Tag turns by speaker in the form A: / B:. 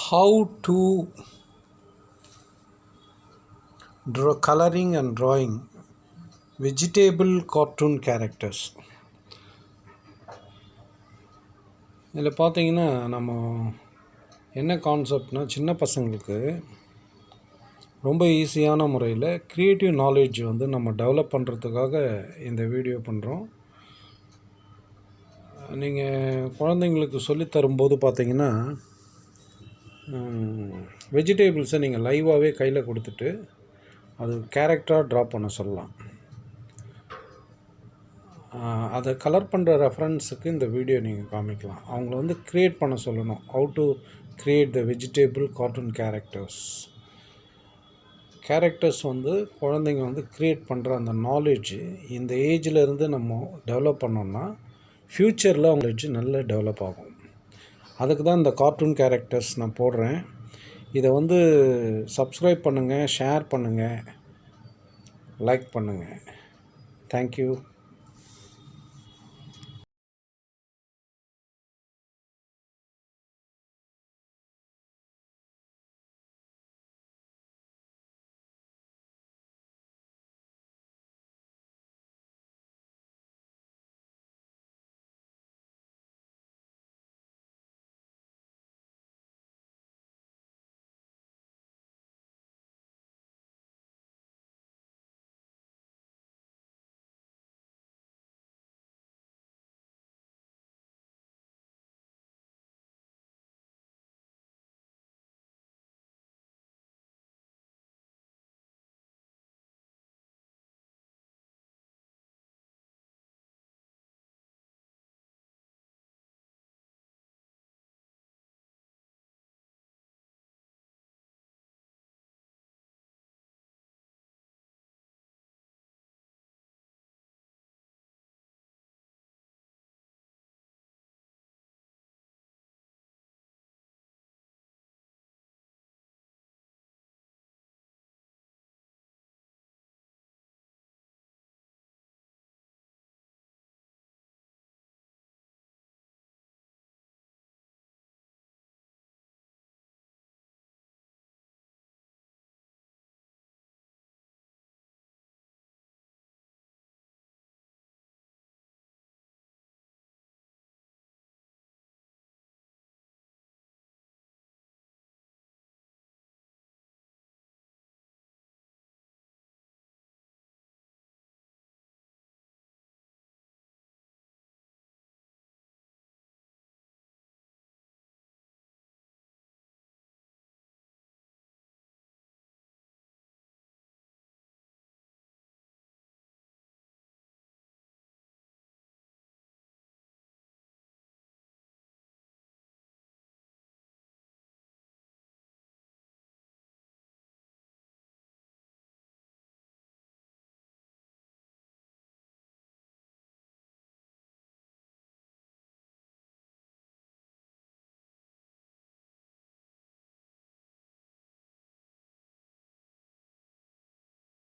A: How to draw coloring and drawing vegetable cartoon characters. இதில் பார்த்தீங்கன்னா நம்ம என்ன கான்செப்ட்னா சின்ன பசங்களுக்கு ரொம்ப ஈஸியான முறையில் க்ரியேட்டிவ் நாலேஜ் வந்து நம்ம டெவலப் பண்ணுறதுக்காக இந்த வீடியோ பண்ணுறோம். நீங்கள் குழந்தைங்களுக்கு சொல்லித்தரும்போது பார்த்தீங்கன்னா வெஜிடேபிள்ஸை நீங்கள் லைவாகவே கையில் கொடுத்துட்டு அது கேரக்டராக ட்ரா பண்ண சொல்லலாம். அதை கலர் பண்ணுற ரெஃபரன்ஸுக்கு இந்த வீடியோ நீங்கள் காமிக்கலாம். அவங்கள வந்து க்ரியேட் பண்ண சொல்லணும். How to create the vegetable cartoon characters வந்து குழந்தைங்க வந்து க்ரியேட் பண்ணுற அந்த நாலேஜ் இந்த ஏஜிலேருந்து நம்ம டெவலப் பண்ணோம்னா ஃப்யூச்சரில் அவங்களுக்கு நல்ல டெவலப் ஆகும். அதுக்கு தான் இந்த கார்ட்டூன் கேரக்டர்ஸ் நான் போடுறேன். இதை வந்து சப்ஸ்கிரைப் பண்ணுங்கள், ஷேர் பண்ணுங்கள், லைக் பண்ணுங்கள். தேங்க்யூ.